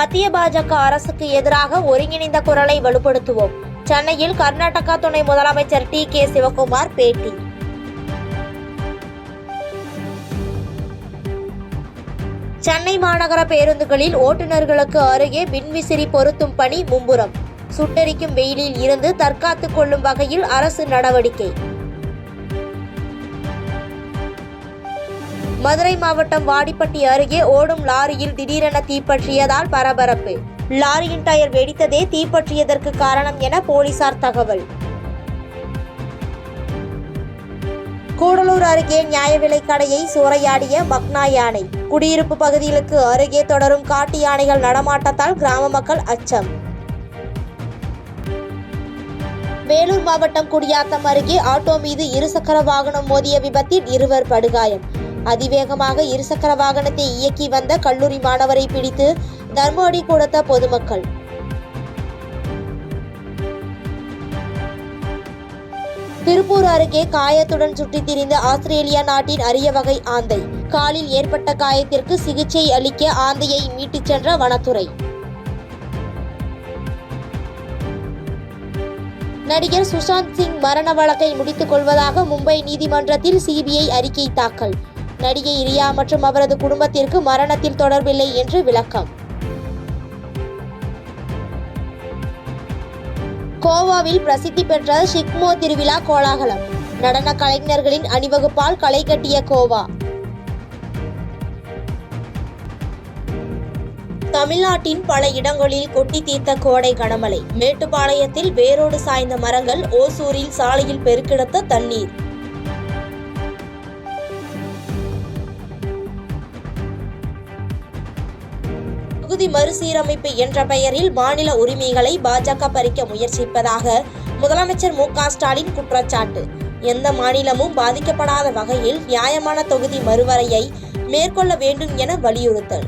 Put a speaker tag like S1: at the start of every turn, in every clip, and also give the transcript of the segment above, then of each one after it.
S1: மத்திய பாஜக அரசுக்கு எதிராக ஒருங்கிணைந்த குரலை வலுப்படுத்துவோம். சென்னையில் கர்நாடகா துணை முதலமைச்சர் டி.கே. சிவக்குமார் பேட்டி. சென்னை மாநகர பேருந்துகளில் ஓட்டுநர்களுக்கு அருகே மின்விசிறி பொருத்தும் பணி மும்முரம். சுட்டெரிக்கும் வெயிலில் இருந்து தற்காத்துக் கொள்ளும் வகையில் அரசு நடவடிக்கை. மதுரை மாவட்டம் வாடிப்பட்டி அருகே ஓடும் லாரியில் திடீரென தீப்பற்றியதால் பரபரப்பு. லாரியின் டயர் வெடித்ததே தீப்பற்றியதற்கு காரணம் என போலீசார் தகவல். கூடலூர் அருகே நியாய விலைக் கடையை சூறையாடிய மக்னா யானை. குடியிருப்பு பகுதிகளுக்கு அருகே தொடரும் காட்டு யானைகள் நடமாட்டத்தால் கிராம மக்கள் அச்சம். வேலூர் மாவட்டம் குடியாத்தம் அருகே ஆட்டோ மீது இருசக்கர வாகனம் மோதிய விபத்தில் 2 படுகாயம். அதிவேகமாக இருசக்கர வாகனத்தை இயக்கி வந்த கல்லூரி மாணவரை பிடித்து தர்ம அடி கொடுத்த பொதுமக்கள். திருப்பூர் அருகே காயத்துடன் சுற்றித் திரிந்த ஆஸ்திரேலியா நாட்டின் அரிய வகை ஆந்தை. காலில் ஏற்பட்ட காயத்திற்கு சிகிச்சை அளிக்க ஆந்தையை மீட்டுச் சென்ற வனத்துறை. நடிகர் சுஷாந்த் சிங் மரண வழக்கை முடித்துக் கொள்வதாக மும்பை நீதிமன்றத்தில் சிபிஐ அறிக்கை தாக்கல். நடிகை ரியா மற்றும் அவரது குடும்பத்திற்கு மரணத்தில் தொடர்பில்லை என்று விளக்கம். கோவாவில் பிரசித்தி பெற்ற ஷிக்மோ திருவிழா கோலாகலம். நடன கலைஞர்களின் அணிவகுப்பால் களை கட்டிய கோவா. தமிழ்நாட்டின் பல இடங்களில் கொட்டி தீர்த்த கோடை கனமழை. மேட்டுப்பாளையத்தில் வேரோடு சாய்ந்த மரங்கள், ஓசூரில் சாலையில் பெருக்கெடுத்த தண்ணீர். தொகுதி மறுசீரமைப்பு என்ற பெயரில் மாநில உரிமைகளை பாஜக பறிக்க முயற்சிப்பதாக முதலமைச்சர் மு.க. ஸ்டாலின் குற்றச்சாட்டு. எந்த மாநிலமும் பாதிக்கப்படாத வகையில் நியாயமான தொகுதி மறுவரையை மேற்கொள்ள வேண்டும் என வலியுறுத்தல்.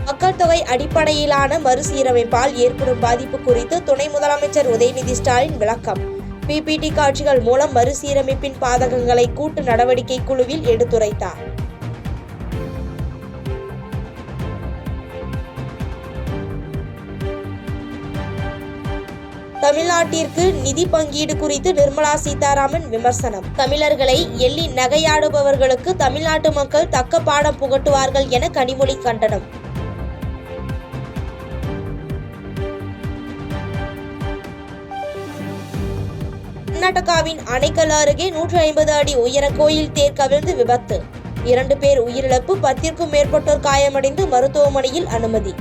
S1: மக்கள் தொகை அடிப்படையிலான மறுசீரமைப்பால் ஏற்படும் பாதிப்பு குறித்து துணை முதலமைச்சர் உதயநிதி ஸ்டாலின் விளக்கம். பிபிடி காட்சிகள் மூலம் மறுசீரமைப்பின் பாதகங்களை கூட்டு நடவடிக்கை குழுவில் எடுத்துரைத்தார். தமிழ்நாட்டிற்கு நிதி பங்கீடு குறித்து நிர்மலா சீதாராமன் விமர்சனம். தமிழர்களை எள்ளி நகையாடுபவர்களுக்கு தமிழ்நாட்டு மக்கள் தக்க பாடம் புகட்டுவார்கள் என கனிமொழி கண்டனம். கர்நாடகாவின் அணைக்கல் அருகே 150 அடி உயர கோயில் தேர் கவிழ்ந்து விபத்து. 2 பேர் உயிரிழப்பு, 10க்கும் மேற்பட்டோர் காயமடைந்து மருத்துவமனையில் அனுமதி.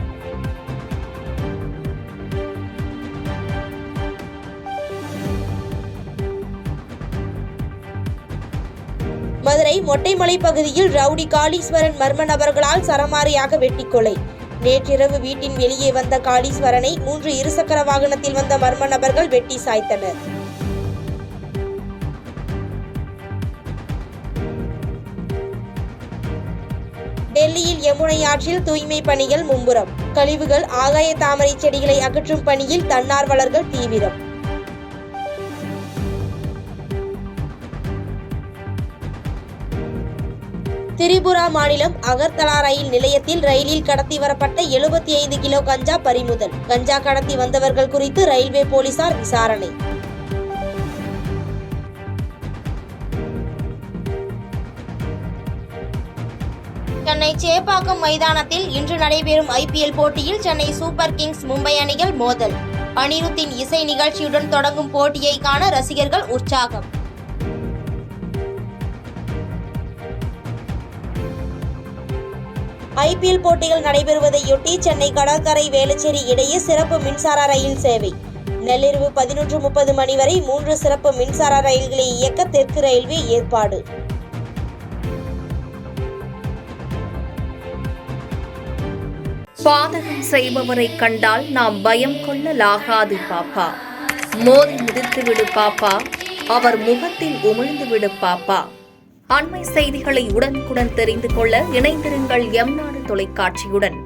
S1: மதுரை மொட்டைமலை பகுதியில் ரவுடி காளீஸ்வரன் மர்ம நபர்களால் சரமாரியாக வெட்டி கொலை. நேற்றிரவு வீட்டின் வெளியே வந்த காளீஸ்வரனை 3 இருசக்கர வாகனத்தில் வந்த மர்ம நபர்கள் வெட்டி சாய்த்தனர். டெல்லியில் யமுனை ஆற்றில் தூய்மை பணிகள் மும்முரம். கழிவுகள், ஆகாய தாமரை செடிகளை அகற்றும் பணியில் தன்னார்வலர்கள் தீவிரம். திரிபுரா மாநிலம் அகர்தலா ரயில் நிலையத்தில் ரயிலில் கடத்தி வரப்பட்ட 75 கிலோ கஞ்சா பறிமுதல். கஞ்சா கடத்தி வந்தவர்கள் குறித்து ரயில்வே போலீசார் விசாரணை. சென்னை சேப்பாக்கம் மைதானத்தில் இன்று நடைபெறும் IPL போட்டியில் சென்னை சூப்பர் கிங்ஸ் மும்பை அணிகள் மோதல். அனிருத்தின் இசை நிகழ்ச்சியுடன் தொடங்கும் போட்டியை காண ரசிகர்கள் உற்சாகம். IPL போட்டிகள் நடைபெறுவதையொட்டி சென்னை கடற்கரை வேளச்சேரி இடையே சிறப்பு மின்சார ரயில் சேவை. நள்ளிரவு 11:30 மணி வரை 3 சிறப்பு மின்சார ரயில்களை இயக்க தெற்கு ரயில்வே ஏற்பாடு.
S2: பாதகம் செய்பவரை கண்டால் நாம் பயம் கொள்ளலாகாது பாப்பா. மோதி மிதித்துவிடு பாப்பா, அவர் முகத்தில் உமிழ்ந்துவிடு பாப்பா. அண்மை செய்திகளை உடனுக்குடன் தெரிந்து கொள்ள இணைந்திருங்கள் எம் நாடு தொலைக்காட்சியுடன்.